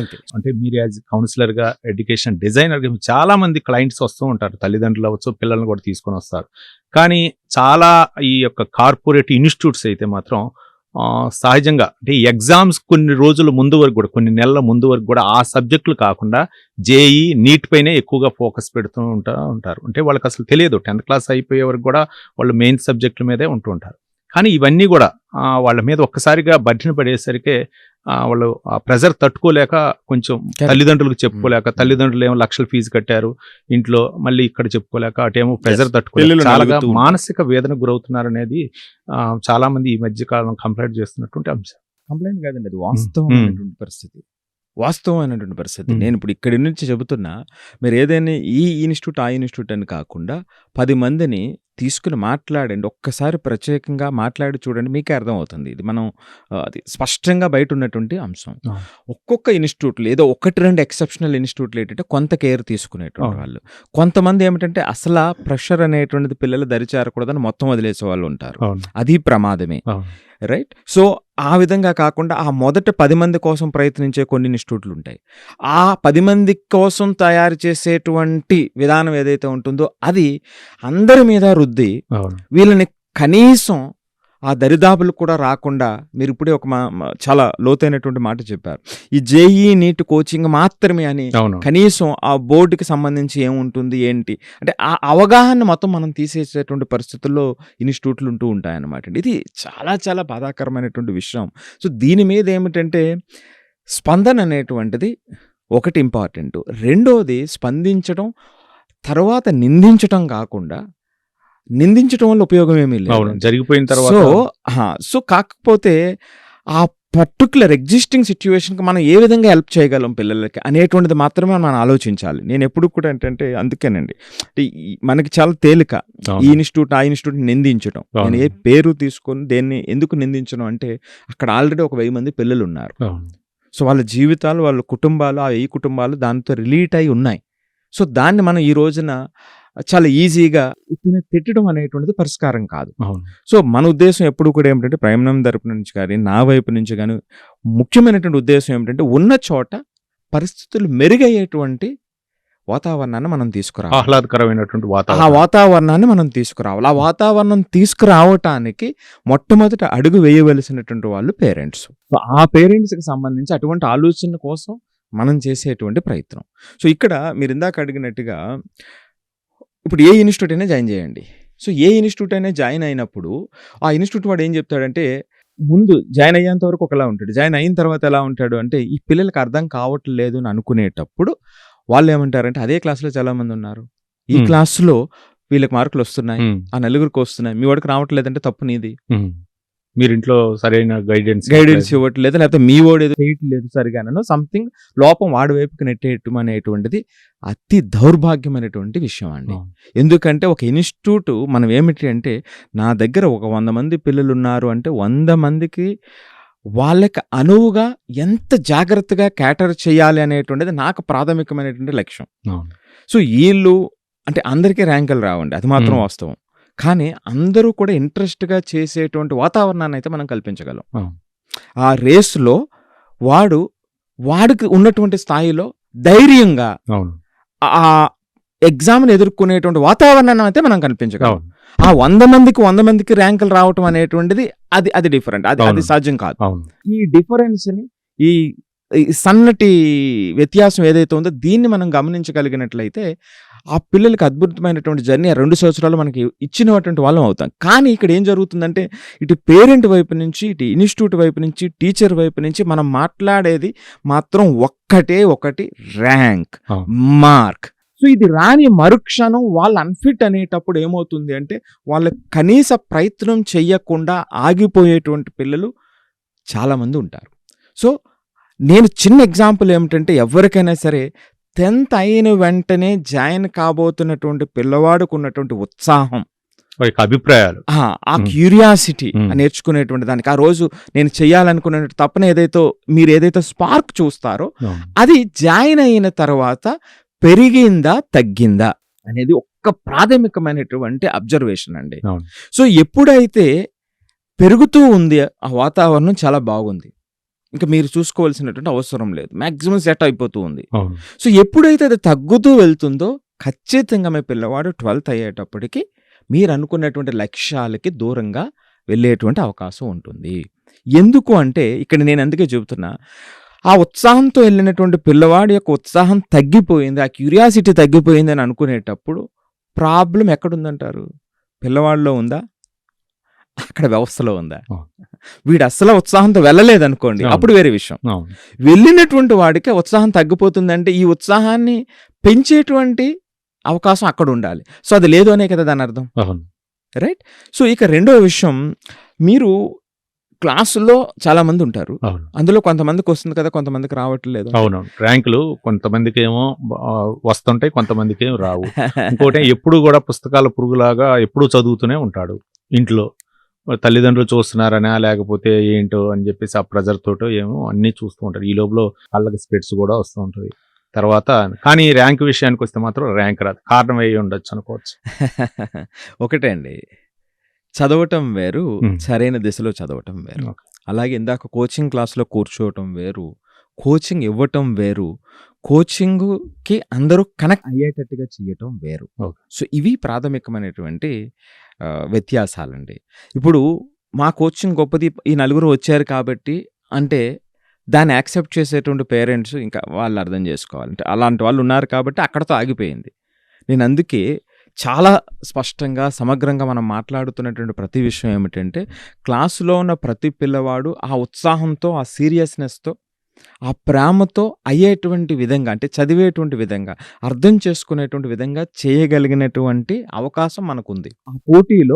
అంతే. అంటే మీరు యాజ్ కౌన్సిలర్ గా, ఎడ్యుకేషన్ డిజైనర్ గా చాలా మంది క్లయింట్స్ వస్తూ ఉంటారు, తల్లిదండ్రులు అవ్వచ్చు, పిల్లల్ని కూడా తీసుకొని వస్తారు. కానీ చాలా ఈ యొక్క కార్పొరేట్ ఇన్స్టిట్యూట్స్ అయితే మాత్రం సహజంగా అంటే ఎగ్జామ్స్ కొన్ని రోజుల ముందు వరకు కూడా, కొన్ని నెలల ముందు వరకు కూడా ఆ సబ్జెక్టులు కాకుండా జేఈ, నీట్ పైనే ఎక్కువగా ఫోకస్ పెడుతూ ఉంటారు. అంటే వాళ్ళకి అసలు తెలియదు, 10th క్లాస్ అయిపోయే వరకు కూడా వాళ్ళు మెయిన్ సబ్జెక్టుల మీదే ఉంటూ ఉంటారు. కానీ ఇవన్నీ కూడా వాళ్ళ మీద ఒక్కసారిగా బడ్జెట్ పడేసరికి వాళ్ళు ఆ ప్రెజర్ తట్టుకోలేక, కొంచెం తల్లిదండ్రులకు చెప్పుకోలేక, తల్లిదండ్రులు ఏమో లక్షల ఫీజు కట్టారు ఇంట్లో, మళ్ళీ ఇక్కడ చెప్పుకోలేక, అటేమో ప్రెజర్ తట్టుకోలేక చాలా మానసిక వేదన గురవుతున్నారు అనేది చాలా మంది ఈ మధ్య కాలం కంప్లైంట్ చేస్తున్నటువంటి అంశం. కంప్లైంట్ కాదండి, అది వాస్తవమైనటువంటి పరిస్థితి. వాస్తవమైనటువంటి పరిస్థితి. నేను ఇప్పుడు ఇక్కడి నుంచి చెబుతున్నా, మీరు ఏదైనా ఈ ఇన్స్టిట్యూట్ ఆ ఇన్స్టిట్యూట్ అని కాకుండా 10 మందిని తీసుకుని మాట్లాడండి, ఒక్కసారి ప్రత్యేకంగా మాట్లాడి చూడండి, మీకే అర్థమవుతుంది. ఇది మనం అది స్పష్టంగా బయట ఉన్నటువంటి అంశం. ఒక్కొక్క ఇన్స్టిట్యూట్లు ఏదో 1-2 ఎక్సెప్షనల్ ఇన్స్టిట్యూట్లు ఏంటంటే కొంత కేర్ తీసుకునేటువంటి వాళ్ళు, కొంతమంది ఏమిటంటే అసలు ప్రెషర్ అనేటువంటిది పిల్లలు దరిచేరకూడదని మొత్తం వదిలేసే వాళ్ళు ఉంటారు. అది ప్రమాదమే, రైట్? సో ఆ విధంగా కాకుండా ఆ మొదట 10 మంది కోసం ప్రయత్నించే కొన్ని ఇన్స్టిట్యూట్లు ఉంటాయి. ఆ 10 మంది కోసం తయారు చేసేటువంటి విధానం ఏదైతే ఉంటుందో అది అందరి మీద రుద్ది వీళ్ళని కనీసం ఆ దరిదాపులు కూడా రాకుండా, మీరు ఇప్పుడే ఒక చాలా లోతైనటువంటి మాట చెప్పారు, ఈ జేఈ నీట్ కోచింగ్ మాత్రమే అని కనీసం ఆ బోర్డుకి సంబంధించి ఏముంటుంది ఏంటి అంటే ఆ అవగాహన మొత్తం మనం తీసేసేటువంటి పరిస్థితుల్లో ఇన్స్టిట్యూట్లు ఉంటూ ఉంటాయన్నమాట. ఇది చాలా చాలా బాధాకరమైనటువంటి విషయం. సో దీని మీద ఏమిటంటే స్పందన అనేటువంటిది ఒకటి ఇంపార్టెంట్. రెండోది స్పందించడం, తర్వాత నిందించడం కాకుండా, నిందించడం వల్ల ఉపయోగం ఏమీ లేదు జరిగిపోయిన తర్వాత. సో కాకపోతే ఆ పర్టికులర్ ఎగ్జిస్టింగ్ సిచ్యువేషన్కి మనం ఏ విధంగా హెల్ప్ చేయగలం పిల్లలకి అనేటువంటిది మాత్రమే మనం ఆలోచించాలి. నేను ఎప్పుడు కూడా ఏంటంటే అందుకేనండి, మనకి చాలా తేలిక ఈ ఇన్స్టిట్యూట్ ఆ ఇన్స్టిట్యూట్ నిందించడం. నేను ఏ పేరు తీసుకొని దేన్ని ఎందుకు నిందించడం అంటే అక్కడ ఆల్రెడీ ఒక 1000 మంది పిల్లలు ఉన్నారు. సో వాళ్ళ జీవితాలు, వాళ్ళ కుటుంబాలు, ఆ 1000 కుటుంబాలు దాంతో రిలేట్ అయి ఉన్నాయి. సో దాన్ని మనం ఈ రోజున చాలా ఈజీగా తిట్టడం అనేటువంటిది పరిష్కారం కాదు. సో మన ఉద్దేశం ఎప్పుడు కూడా ఏమిటంటే ప్రైమ్ తరపు నుంచి కానీ నా వైపు నుంచి కానీ ముఖ్యమైనటువంటి ఉద్దేశం ఏమిటంటే ఉన్న చోట పరిస్థితులు మెరుగయ్యేటువంటి వాతావరణాన్ని మనం తీసుకురావాలి, ఆహ్లాదకరమైనటువంటి ఆ వాతావరణాన్ని మనం తీసుకురావాలి. ఆ వాతావరణం తీసుకురావటానికి మొట్టమొదట అడుగు వేయవలసినటువంటి వాళ్ళు పేరెంట్స్. సో ఆ పేరెంట్స్కి సంబంధించి అటువంటి ఆలోచన కోసం మనం చేసేటువంటి ప్రయత్నం. సో ఇక్కడ మీరు ఇందాక అడిగినట్టుగా ఇప్పుడు ఏ ఇన్స్టిట్యూట్ అయినా జాయిన్ చేయండి. సో ఏ ఇన్స్టిట్యూట్ అయినా జాయిన్ అయినప్పుడు ఆ ఇన్స్టిట్యూట్ వాడు ఏం చెప్తాడంటే ముందు జాయిన్ అయ్యేంత వరకు ఒకలా ఉంటాడు, జాయిన్ అయిన తర్వాత ఎలా ఉంటాడు అంటే ఈ పిల్లలకి అర్థం కావట్లేదు అని అనుకునేటప్పుడు వాళ్ళు ఏమంటారంటే అదే క్లాస్లో చాలా మంది ఉన్నారు, ఈ క్లాస్లో వీళ్ళకి మార్కులు వస్తున్నాయి, ఆ నలుగురికి వస్తున్నాయి, మీ వాడికి రావట్లేదంటే తప్పు నీది, మీరు ఇంట్లో సరైన గైడెన్స్ ఇవ్వట్లేదు, లేకపోతే మీ వాడు ఏదో చేయట్లేదు సరిగానో సంథింగ్ లోపం వాడి వైపుకి నెట్టేయటం అనేటువంటిది అతి దౌర్భాగ్యమైనటువంటి విషయం అండి. ఎందుకంటే ఒక ఇన్స్టిట్యూట్ మనం ఏమిటి అంటే నా దగ్గర ఒక 100 మంది పిల్లలు ఉన్నారు అంటే 100 మందికి వాళ్ళకి అనువుగా ఎంత జాగ్రత్తగా క్యాటర్ చేయాలి అనేటువంటిది నాకు ప్రాథమికమైనటువంటి లక్ష్యం. సో వీళ్ళు అంటే అందరికీ ర్యాంకులు రావండి, అది మాత్రం వాస్తవం. కానీ అందరూ కూడా ఇంట్రెస్ట్గా చేసేటువంటి వాతావరణాన్ని అయితే మనం కల్పించగలం. ఆ రేస్లో వాడికి ఉన్నటువంటి స్థాయిలో ధైర్యంగా ఆ ఎగ్జామ్ని ఎదుర్కొనేటువంటి వాతావరణాన్ని అయితే మనం కల్పించగలం. ఆ 100 మందికి ర్యాంకులు రావటం అనేటువంటిది అది డిఫరెంట్, అది సాధ్యం కాదు. ఈ డిఫరెన్స్ని, ఈ సన్నటి వ్యత్యాసం ఏదైతే ఉందో దీన్ని మనం గమనించగలిగినట్లయితే ఆ పిల్లలకి అద్భుతమైనటువంటి జర్నీ 2 సంవత్సరాలు మనకి ఇచ్చినటువంటి వాళ్ళం అవుతాం. కానీ ఇక్కడ ఏం జరుగుతుందంటే ఇటు పేరెంట్ వైపు నుంచి, ఇటు ఇన్స్టిట్యూట్ వైపు నుంచి, టీచర్ వైపు నుంచి మనం మాట్లాడేది మాత్రం ఒకటి ర్యాంక్, మార్క్. సో ఇది రాని మరుక్షణం వాళ్ళు అన్ఫిట్ అనేటప్పుడు ఏమవుతుంది అంటే వాళ్ళ కనీస ప్రయత్నం చెయ్యకుండా ఆగిపోయేటువంటి పిల్లలు చాలామంది ఉంటారు. సో నేను చిన్న ఎగ్జాంపుల్ ఏమిటంటే ఎవరికైనా సరే 10th అయిన వెంటనే జాయిన్ కాబోతున్నటువంటి పిల్లవాడికి ఉన్నటువంటి ఉత్సాహం, అభిప్రాయాలు, ఆ క్యూరియాసిటీ నేర్చుకునేటువంటి దానికి, ఆ రోజు నేను చేయాలనుకునే తప్పన మీరు ఏదైతే స్పార్క్ చూస్తారో అది జాయిన్ అయిన తర్వాత పెరిగిందా తగ్గిందా అనేది ఒక్క ప్రాథమికమైనటువంటి అబ్జర్వేషన్ అండి. సో ఎప్పుడైతే పెరుగుతూ ఉంది ఆ వాతావరణం చాలా బాగుంది, ఇంకా మీరు చూసుకోవాల్సినటువంటి అవసరం లేదు. మాక్సిమం సెట్ అయిపోతూ ఉంది. అవును. సో ఎప్పుడైతే అది తగ్గుతూ వెళ్తుందో ఖచ్చితంగా మీ పిల్లవాడు 12th అయ్యేటప్పటికి మీరు అనుకున్నటువంటి లక్ష్యాలకి దూరంగా వెళ్ళేటువంటి అవకాశం ఉంటుంది. ఎందుకు అంటే ఇక్కడ నేను అందుకే చెబుతున్నా, ఆ ఉత్సాహంతో వెళ్ళినటువంటి పిల్లవాడి యొక్క ఉత్సాహం తగ్గిపోయింది, ఆ క్యూరియాసిటీ తగ్గిపోయింది అని అనుకునేటప్పుడు ప్రాబ్లం ఎక్కడుందంటారు? పిల్లవాడిలో ఉందా? అక్కడ వ్యవస్థలో ఉందా? అవును. వీడు అస్సలు ఉత్సాహంతో వెళ్ళలేదనుకోండి, అవును. అప్పుడు వేరే విషయం. అవును. వెళ్ళినటువంటి వాడికి ఉత్సాహం తగ్గిపోతుందంటే ఈ ఉత్సాహాన్ని పెంచేటువంటి అవకాశం అక్కడ ఉండాలి. సో అది లేదు అనే కదా దాని అర్థం, అవును. రైట్? సో ఇక రెండో విషయం, మీరు క్లాసులో చాలా మంది ఉంటారు, అవును. అందులో కొంతమందికి వస్తుంది కదా, కొంతమందికి రావట్లేదు. అవునవును. ర్యాంకులు కొంతమందికి ఏమో వస్తుంటాయి, కొంతమందికి ఏమో రావు. ఇంకోటి ఎప్పుడు కూడా పుస్తకాల పురుగులాగా ఎప్పుడు చదువుతూనే ఉంటాడు ఇంట్లో. తల్లిదండ్రులు చూస్తున్నారనా లేకపోతే ఏంటో అని చెప్పేసి ఆ ప్రెజర్ తోటో ఏమో అన్ని చూస్తూ ఉంటారు. ఈ లోపల కళ్ళకి స్పెట్స్ కూడా వస్తూ ఉంటుంది. తర్వాత కానీ ర్యాంక్ విషయానికి వస్తే మాత్రం ర్యాంక్ రాదు. కారణం అయ్యి ఉండొచ్చు అనుకోవచ్చు. ఒకటే అండి, చదవటం వేరు, Hmm. సరైన దిశలో చదవటం వేరు. Okay. అలాగే ఇందాక కోచింగ్ క్లాస్లో కూర్చోవటం వేరు, కోచింగ్ ఇవ్వటం వేరు, కోచింగ్కి అందరూ కనెక్ట్ అయ్యేటట్టుగా చేయటం వేరు. Okay. సో ఇవి ప్రాథమికమైనటువంటి వ్యత్యాసాలండి. ఇప్పుడు మా కోచింగ్ గొప్పది, ఈ నలుగురు వచ్చారు కాబట్టి అంటే దాన్ని యాక్సెప్ట్ చేసేటువంటి పేరెంట్స్ ఇంకా వాళ్ళు అర్థం చేసుకోవాలి. అంటే అలాంటి వాళ్ళు ఉన్నారు కాబట్టి అక్కడతో ఆగిపోయింది. నేను అందుకే చాలా స్పష్టంగా సమగ్రంగా మనం మాట్లాడుతున్నటువంటి ప్రతి విషయం ఏమిటంటే, క్లాసులో ఉన్న ప్రతి పిల్లవాడు ఆ ఉత్సాహంతో, ఆ సీరియస్నెస్తో, ఆ ప్రేమతో అయ్యేటువంటి విధంగా, అంటే చదివేటువంటి విధంగా, అర్థం చేసుకునేటువంటి విధంగా చేయగలిగినటువంటి అవకాశం మనకుంది. ఆ పోటీలో